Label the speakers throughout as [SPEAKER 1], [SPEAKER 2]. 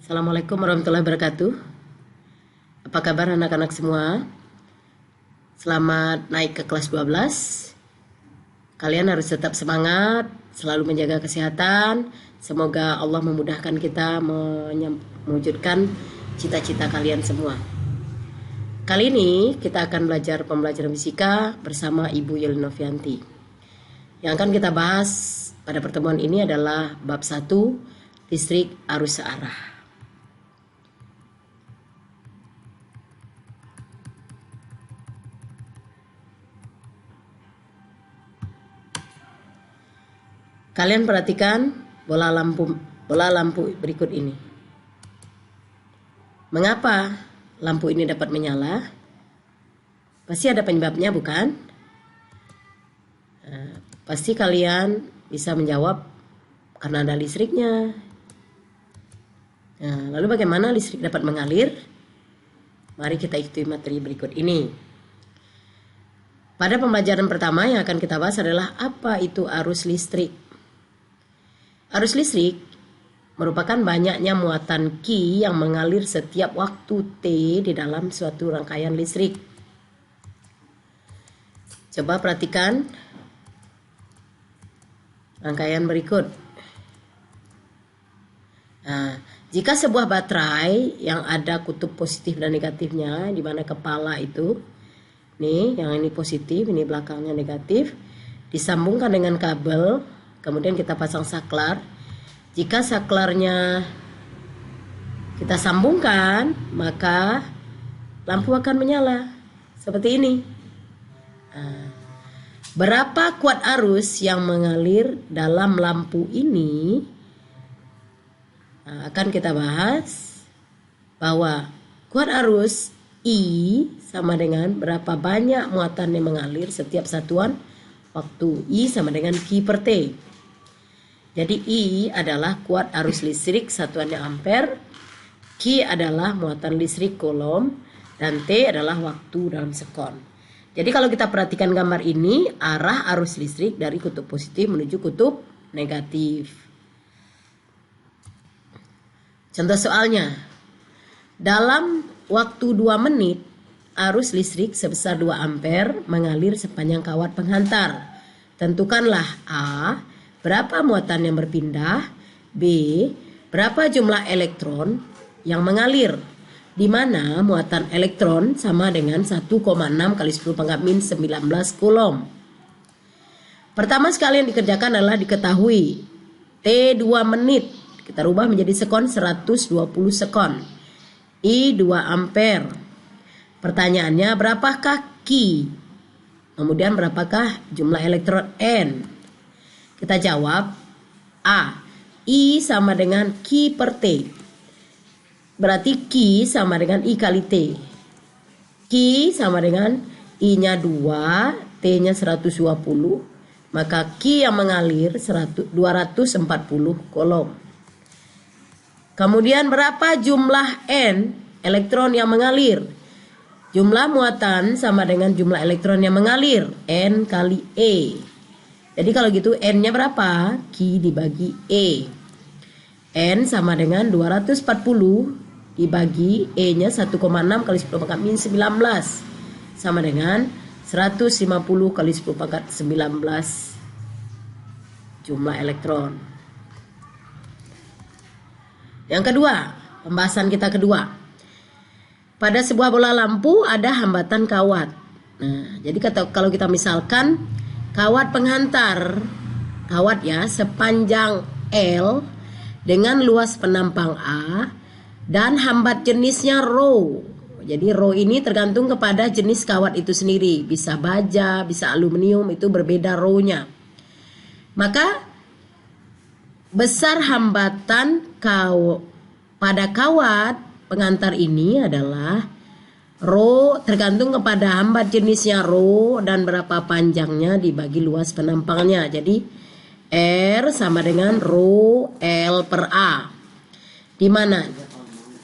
[SPEAKER 1] Assalamualaikum warahmatullahi wabarakatuh. Apa kabar anak-anak semua? Selamat naik ke kelas 12. Kalian harus tetap semangat, selalu menjaga kesehatan. Semoga Allah memudahkan kita mewujudkan cita-cita kalian semua. Kali ini kita akan belajar pembelajaran fisika bersama Ibu Yuli Novianti. Yang akan kita bahas pada pertemuan ini adalah bab 1, listrik arus searah. Kalian perhatikan bola lampu berikut ini. Mengapa lampu ini dapat menyala? Pasti ada penyebabnya, bukan? Pasti kalian bisa menjawab karena ada listriknya. Lalu bagaimana listrik dapat mengalir? Mari kita ikuti materi berikut ini. Pada pembelajaran pertama yang akan kita bahas adalah apa itu arus listrik. Arus listrik merupakan banyaknya muatan Q yang mengalir setiap waktu T di dalam suatu rangkaian listrik. Coba perhatikan rangkaian berikut. Jika sebuah baterai yang ada kutub positif dan negatifnya, di mana kepala itu, nih yang ini positif, ini belakangnya negatif, disambungkan dengan kabel, kemudian kita pasang saklar. Jika saklarnya kita sambungkan, maka lampu akan menyala seperti ini. Berapa kuat arus yang mengalir dalam lampu ini? Akan kita bahas bahwa kuat arus I sama dengan berapa banyak muatan yang mengalir setiap satuan waktu. I sama dengan Q per T. Jadi I adalah kuat arus listrik satuannya ampere, Q adalah muatan listrik coulomb, dan T adalah waktu dalam sekon. Jadi kalau kita perhatikan gambar ini, arah arus listrik dari kutub positif menuju kutub negatif. Contoh soalnya, dalam waktu 2 menit, arus listrik sebesar 2 ampere mengalir sepanjang kawat penghantar. Tentukanlah A, berapa muatan yang berpindah, B, berapa jumlah elektron yang mengalir, di mana muatan elektron sama dengan 1,6 kali 10 pangkat min 19 coulomb. Pertama sekali yang dikerjakan adalah diketahui T 2 menit, kita rubah menjadi sekon 120 sekon, I 2 ampere. Pertanyaannya berapakah Q? Kemudian berapakah jumlah elektron N? Kita jawab A, I sama dengan Q per T. Berarti Q sama dengan I kali T. Q sama dengan I-nya 2, T-nya 120. Maka Q yang mengalir 240 coulomb. Kemudian berapa jumlah N elektron yang mengalir? Jumlah muatan sama dengan jumlah elektron yang mengalir. N kali E. Jadi kalau gitu N-nya berapa? Q dibagi E. N sama dengan 240 dibagi E-nya 1,6 kali 10 pangkat min 19. Sama dengan 150 kali 10 pangkat 19 jumlah elektron. Yang kedua, pembahasan kita kedua. Pada sebuah bola lampu ada hambatan kawat. Jadi kalau kita misalkan kawat penghantar, kawat ya, sepanjang L dengan luas penampang A dan hambat jenisnya rho. Jadi rho ini tergantung kepada jenis kawat itu sendiri. Bisa baja, bisa aluminium, itu berbeda rho-nya. Maka besar hambatan pada kawat pengantar ini adalah rho, tergantung kepada hambat jenisnya rho dan berapa panjangnya dibagi luas penampangnya. Jadi R sama dengan rho L per A. Di mana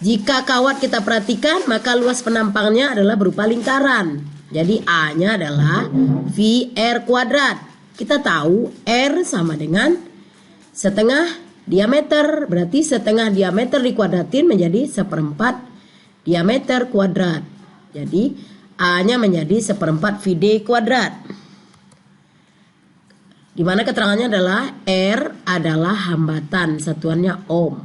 [SPEAKER 1] jika kawat kita perhatikan, maka luas penampangnya adalah berupa lingkaran. Jadi A-nya adalah VR kuadrat. Kita tahu R sama dengan setengah diameter, berarti setengah diameter dikuadratin menjadi 1/4 diameter kuadrat. Jadi A-nya menjadi 1/4 VD kuadrat. Di mana keterangannya adalah R adalah hambatan, satuannya ohm.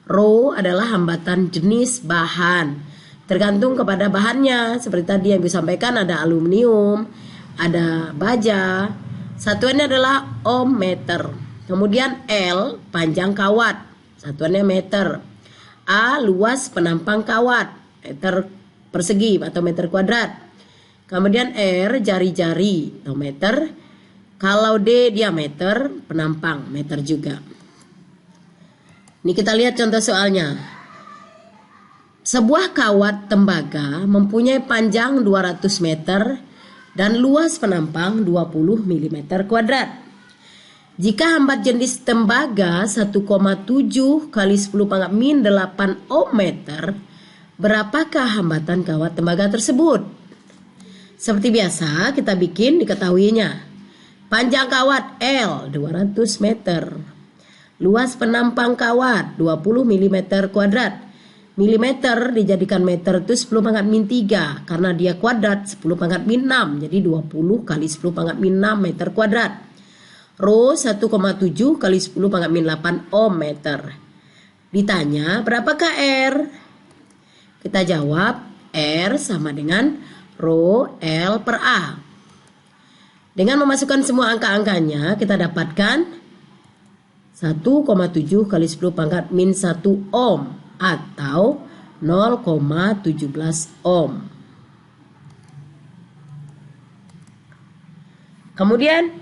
[SPEAKER 1] Rho adalah hambatan jenis bahan. Tergantung kepada bahannya. Seperti tadi yang disampaikan, ada aluminium, ada baja. Satuannya adalah ohm meter. Kemudian L panjang kawat, satuannya meter. A luas penampang kawat, meter persegi atau meter kuadrat. Kemudian R jari-jari atau meter. Kalau D diameter penampang, meter juga. Ini kita lihat contoh soalnya. Sebuah kawat tembaga mempunyai panjang 200 meter dan luas penampang 20 mm kuadrat. Jika hambat jenis tembaga 1,7 kali 10⁻⁸ ohm meter, berapakah hambatan kawat tembaga tersebut? Seperti biasa kita bikin diketahuinya. Panjang kawat L 200 meter. Luas penampang kawat 20 mm kuadrat. Milimeter dijadikan meter itu 10⁻�3 karena dia kuadrat 10⁻�6, jadi 20 kali 10⁻�6 meter kuadrat. Rho 1,7 kali 10⁻⁸ ohm meter. Ditanya berapakah R? Kita jawab R sama dengan Rho L per A. Dengan memasukkan semua angka-angkanya kita dapatkan 1,7 kali 10⁻⁻1 ohm atau 0,17 ohm. Kemudian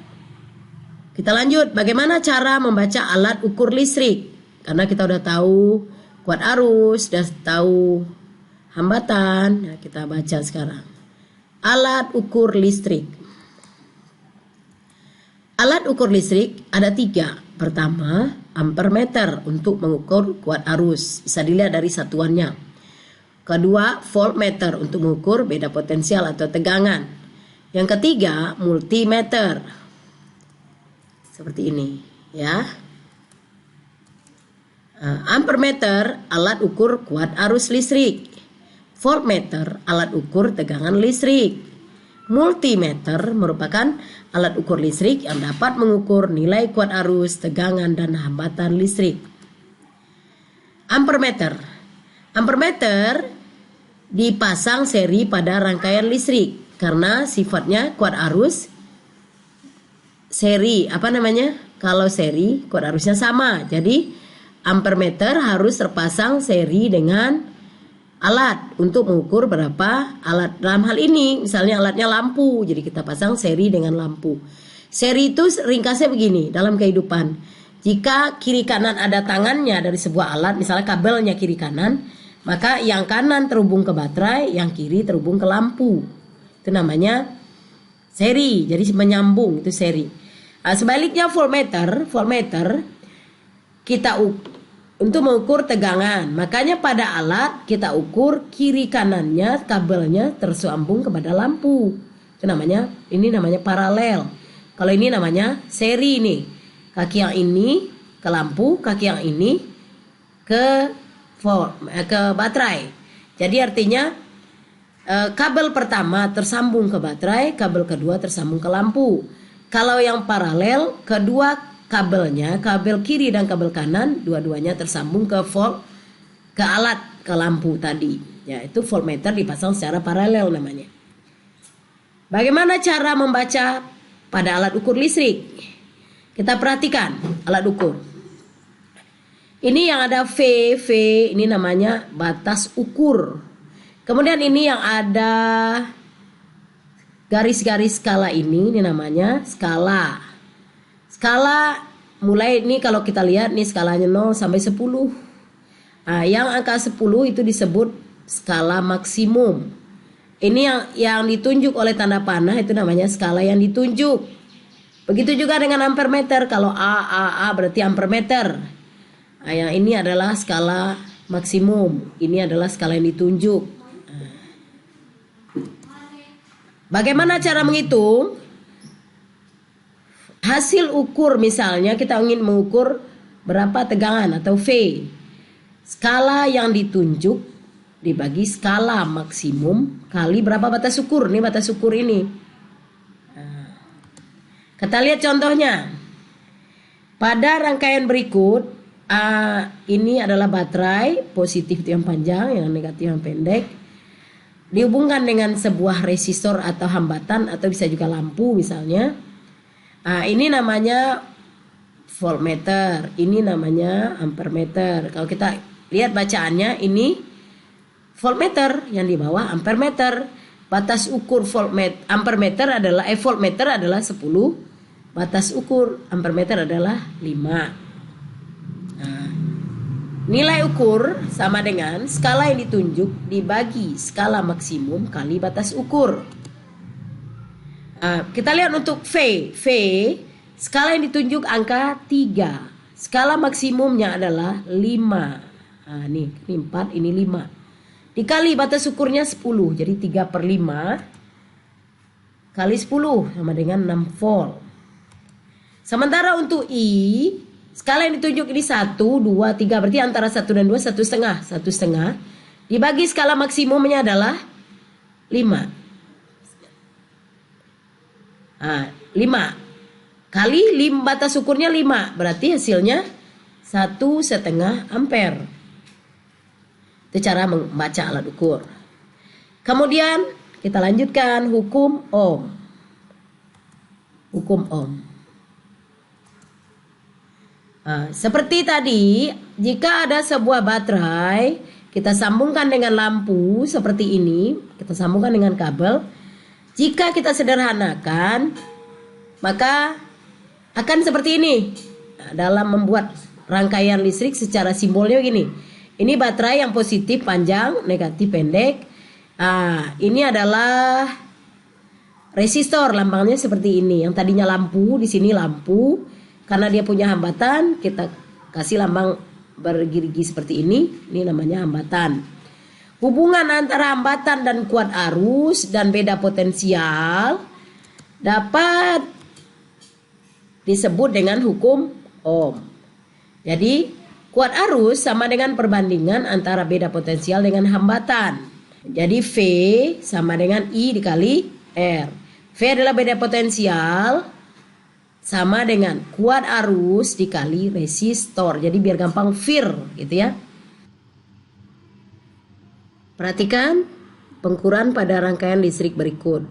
[SPEAKER 1] kita lanjut, bagaimana cara membaca alat ukur listrik? Karena kita udah tahu kuat arus, sudah tahu hambatan. Nah, kita baca sekarang. Alat ukur listrik. Alat ukur listrik ada 3. Pertama, ampermeter untuk mengukur kuat arus. Bisa dilihat dari satuannya. Kedua, voltmeter untuk mengukur beda potensial atau tegangan. Yang ketiga, multimeter. Seperti ini, ya. Ampermeter alat ukur kuat arus listrik. Voltmeter alat ukur tegangan listrik. Multimeter merupakan alat ukur listrik yang dapat mengukur nilai kuat arus, tegangan, dan hambatan listrik. Ampermeter. Ampermeter dipasang seri pada rangkaian listrik karena sifatnya kuat arus seri. Kalau seri kuat arusnya sama. Jadi ampermeter harus terpasang seri dengan alat untuk mengukur berapa alat. Dalam hal ini misalnya alatnya lampu, jadi kita pasang seri dengan lampu. Seri itu ringkasnya begini dalam kehidupan. Jika kiri kanan ada tangannya dari sebuah alat, misalnya kabelnya kiri kanan, maka yang kanan terhubung ke baterai, yang kiri terhubung ke lampu. Itu namanya seri, jadi menyambung, itu seri. Sebaliknya voltmeter kita untuk mengukur tegangan. Makanya pada alat kita ukur kiri kanannya kabelnya tersambung kepada lampu. Itu namanya paralel. Kalau ini namanya seri nih. Kaki yang ini ke lampu, kaki yang ini ke baterai. Jadi artinya kabel pertama tersambung ke baterai, kabel kedua tersambung ke lampu. Kalau yang paralel, kedua kabelnya, kabel kiri dan kabel kanan, dua-duanya tersambung ke alat, ke lampu tadi. Ya, itu voltmeter dipasang secara paralel namanya. Bagaimana cara membaca pada alat ukur listrik? Kita perhatikan alat ukur. Ini yang ada V, ini namanya batas ukur. Kemudian ini yang ada garis-garis skala ini namanya skala. Skala mulai ini kalau kita lihat nih skalanya 0 sampai 10. Nah, yang angka 10 itu disebut skala maksimum. Ini yang ditunjuk oleh tanda panah itu namanya skala yang ditunjuk. Begitu juga dengan ampermeter. Kalau A berarti ampermeter. Nah, yang ini adalah skala maksimum. Ini adalah skala yang ditunjuk. Bagaimana cara menghitung? Hasil ukur misalnya kita ingin mengukur berapa tegangan atau V. Skala yang ditunjuk dibagi skala maksimum kali berapa batas ukur. Ini batas ukur ini. Kita lihat contohnya. Pada rangkaian berikut, ini adalah baterai, positif itu yang panjang, yang negatif yang pendek. Dihubungkan dengan sebuah resistor atau hambatan atau bisa juga lampu misalnya. Ini namanya voltmeter, ini namanya ampermeter. Kalau kita lihat bacaannya, ini voltmeter, yang di bawah ampermeter. Batas ukur voltmeter, ampermeter adalah voltmeter adalah 10, batas ukur ampermeter adalah 5. Nilai ukur sama dengan skala yang ditunjuk dibagi skala maksimum kali batas ukur. Kita lihat untuk V. Skala yang ditunjuk angka 3. Skala maksimumnya adalah 5. Ini 4, ini 5. Dikali batas ukurnya 10. Jadi 3/5 kali 10 sama dengan 6 volt. Sementara untuk I, skala yang ditunjuk ini 1, 2, 3. Berarti antara 1 dan 2, 1,5. 1,5 dibagi skala maksimumnya adalah 5. 5 kali batas ukurnya 5. Berarti hasilnya 1,5 ampere. Itu cara membaca alat ukur. Kemudian kita lanjutkan hukum Ohm. Hukum Ohm. Seperti tadi, jika ada sebuah baterai, kita sambungkan dengan lampu seperti ini, kita sambungkan dengan kabel. Jika kita sederhanakan, maka akan seperti ini. Dalam membuat rangkaian listrik secara simbolnya begini. Ini baterai yang positif panjang, negatif pendek. Ini adalah resistor, lambangnya seperti ini. Yang tadinya lampu, di sini lampu. Karena dia punya hambatan, kita kasih lambang bergerigi seperti ini. Ini namanya hambatan. Hubungan antara hambatan dan kuat arus dan beda potensial dapat disebut dengan hukum Ohm. Jadi kuat arus sama dengan perbandingan antara beda potensial dengan hambatan. Jadi V sama dengan I dikali R. V adalah beda potensial sama dengan kuat arus dikali resistor. Jadi biar gampang VIR gitu ya. Perhatikan pengukuran pada rangkaian listrik berikut.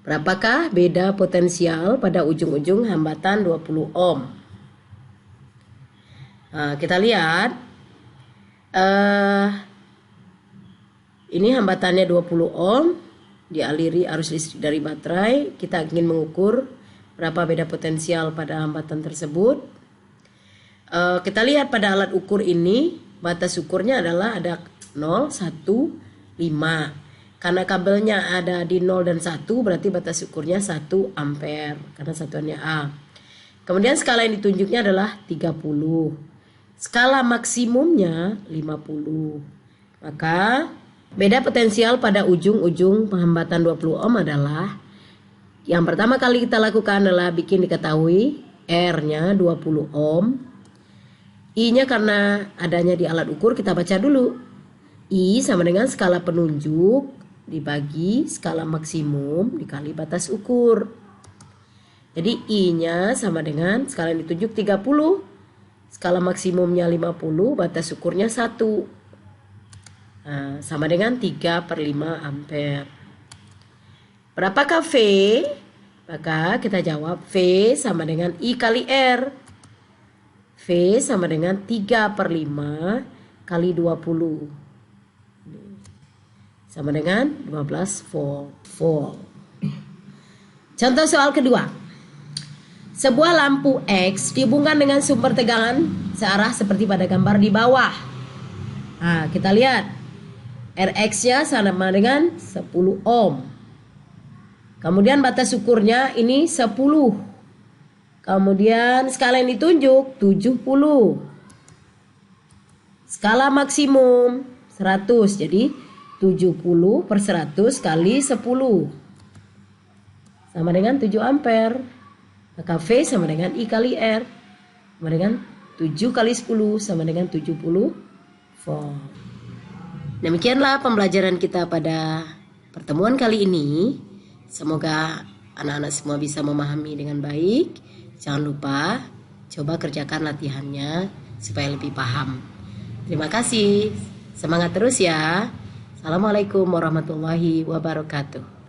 [SPEAKER 1] Berapakah beda potensial pada ujung-ujung hambatan 20 ohm? Kita lihat ini hambatannya 20 ohm, dialiri arus listrik dari baterai. Kita ingin mengukur berapa beda potensial pada hambatan tersebut. Kita lihat pada alat ukur ini, batas ukurnya adalah ada 0, 1, 5. Karena kabelnya ada di 0 dan 1, berarti batas ukurnya 1 ampere karena satuannya A. Kemudian skala yang ditunjuknya adalah 30. Skala maksimumnya 50. Maka beda potensial pada ujung-ujung penghambatan 20 ohm adalah, yang pertama kali kita lakukan adalah bikin diketahui R-nya 20 ohm. I-nya karena adanya di alat ukur kita baca dulu. I sama dengan skala penunjuk dibagi skala maksimum dikali batas ukur. Jadi I-nya sama dengan skala yang ditunjuk 30. Skala maksimumnya 50, batas ukurnya 1. Sama dengan 3/5 ampere. Berapakah V? Maka kita jawab V sama dengan I kali R. V sama dengan 3/5 kali 20. Sama dengan 12 volt. Contoh soal kedua. Sebuah lampu X dihubungkan dengan sumber tegangan searah seperti pada gambar di bawah. Kita lihat Rx-nya sama dengan 10 ohm. Kemudian batas ukurnya ini 10. Kemudian skala yang ditunjuk 70. Skala maksimum 100. Jadi 70/100 kali 10 sama dengan 7 ampere. Maka V sama dengan I kali R sama dengan 7 kali 10 sama dengan 70 volt. Demikianlah pembelajaran kita pada pertemuan kali ini. Semoga anak-anak semua bisa memahami dengan baik. Jangan lupa coba kerjakan latihannya supaya lebih paham. Terima kasih. Semangat terus ya. Assalamualaikum warahmatullahi wabarakatuh.